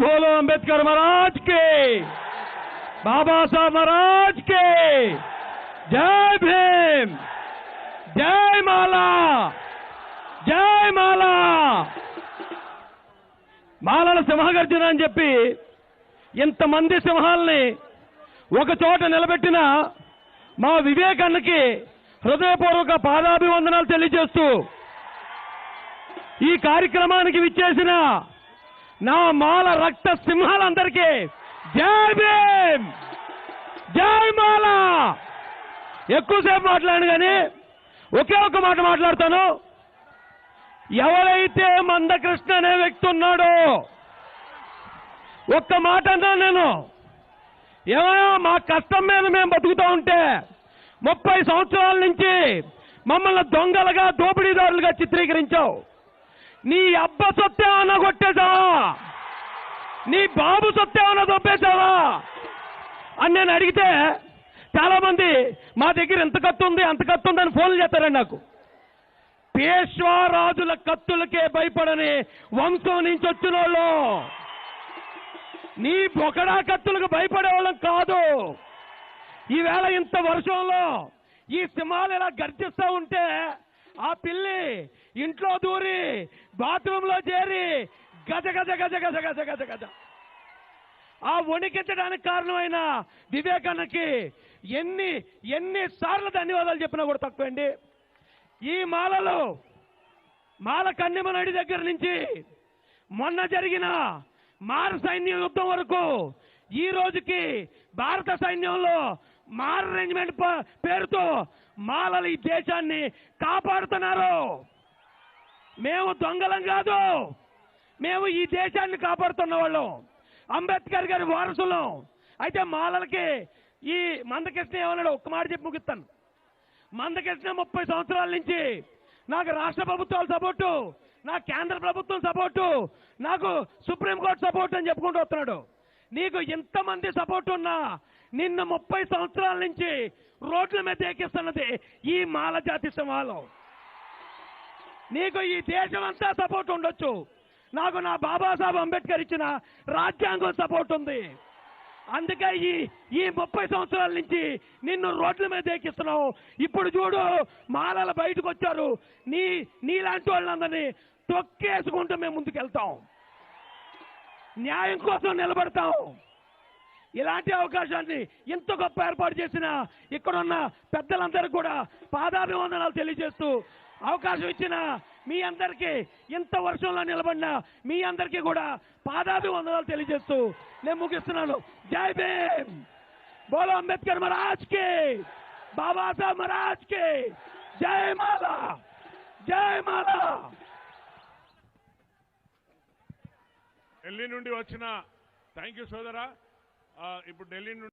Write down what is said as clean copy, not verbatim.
बोलो अंबेडकर महाराज के, बाबा साहब महाराज के। जय भीम, जय माला, जय माला। మాలల సింహగర్జన అని చెప్పి ఇంతమంది సింహాల్ని ఒక చోట నిలబెట్టిన మా వివేకాన్నకి హృదయపూర్వక పాదాభివందనాలు తెలియజేస్తూ ఈ కార్యక్రమానికి విచ్చేసిన నా మాల రక్త సింహాలందరికీ జై భీమ్, జై మాల. ఎక్కువసేపు మాట్లాడాను కానీ ఒకే ఒక మాట మాట్లాడతాను. ఎవరైతే మందకృష్ణ అనే వ్యక్తి ఉన్నాడో ఒక్క మాట అన్నా నేను, ఏమయ్యా మా కష్టం మీద మేము బతుకుతా ఉంటే 30 సంవత్సరాల నుంచి మమ్మల్ని దొంగలుగా దోపిడీదారులుగా చిత్రీకరించావు. నీ అబ్బ సొత్తేమన్నా కొట్టేశావా, నీ బాబు సొత్తేమన్నా దొబ్బేశావా అని నేను అడిగితే చాలా మంది మా దగ్గర ఎంత కత్తి ఉంది అంత కత్తి ఉంది అని ఫోన్లు చేస్తారండి నాకు. పేష్వా రాజుల కత్తులకే భయపడని వంశం నుంచి వచ్చిన వాళ్ళు, నీ బొకడా కత్తులకు భయపడేవాళ్ళం కాదు. ఈవేళ ఇంత వర్షంలో ఈ సింహాలు ఇలా గర్జిస్తా ఉంటే ఆ పిల్లి ఇంట్లో దూరి బాత్రూంలో చేరి గజ గజ గజ గజ గజ గజ గజ ఆ వణికించడానికి కారణమైన వివేకాన్నకి ఎన్నిసార్లు ధన్యవాదాలు చెప్పినా కూడా తక్కువండి. ఈ మాలలో మాల కన్నెమ నడి దగ్గర నుంచి మొన్న జరిగిన మార సైన్య యుద్ధం వరకు ఈ రోజుకి భారత సైన్యంలో మార అరేంజ్మెంట్ పేరుతో మాలలు ఈ దేశాన్ని కాపాడుతున్నారు. మేము దొంగలం కాదు, మేము ఈ దేశాన్ని కాపాడుతున్న వాళ్ళం, అంబేద్కర్ గారి వారసులం. అయితే మాలలకి ఈ మందకృష్ణ ఏమన్నాడు ఒక్క మాట చెప్పి ముగిస్తాను. మందకృష్ణ 30 సంవత్సరాల నుంచి నాకు రాష్ట్ర ప్రభుత్వాల సపోర్టు, నా కేంద్ర ప్రభుత్వం సపోర్టు, నాకు సుప్రీంకోర్టు సపోర్టు అని చెప్పుకుంటూ వస్తున్నాడు. నీకు ఇంతమంది సపోర్టు ఉన్నా నిన్ను 30 సంవత్సరాల నుంచి రోడ్ల మీద ఎక్కిస్తున్నది ఈ మాల జాతి సింహాలు. నీకు ఈ దేశం అంతా సపోర్ట్ ఉండొచ్చు, నాకు నా బాబాసాహెబ్ అంబేద్కర్ ఇచ్చిన రాజ్యాంగం సపోర్ట్ ఉంది. అందుకే ఈ 30 సంవత్సరాల నుంచి నిన్ను రోడ్ల మీద ఎక్కిస్తున్నావు. ఇప్పుడు చూడు మాలలు బయటకు వచ్చారు, నీలాంటి వాళ్ళందరినీ తొక్కేసుకుంటూ మేము ముందుకెళ్తాం, న్యాయం కోసం నిలబడతాం. ఇలాంటి అవకాశాన్ని ఇంత గొప్ప ఏర్పాటు చేసిన ఇక్కడున్న పెద్దలందరికీ కూడా పాదాభివందనాలు తెలియజేస్తూ అవకాశం ఇచ్చిన మీ అందరికీ, ఇంత వర్షంలో నిలబడిన మీ అందరికీ కూడా పాదాభివందనాలు తెలియజేస్తూ నేను ముగిస్తున్నాను. జై భీమ్, బోలో అంబేద్కర్ మహారాజ్ కి, బాబా సాహెబ్ మహారాజ్ కి. జై మాలా, జై మాలా. ఢిల్లీ నుండి వచ్చిన థ్యాంక్ యూ సోదరా. ఇప్పుడు ఢిల్లీ నుండి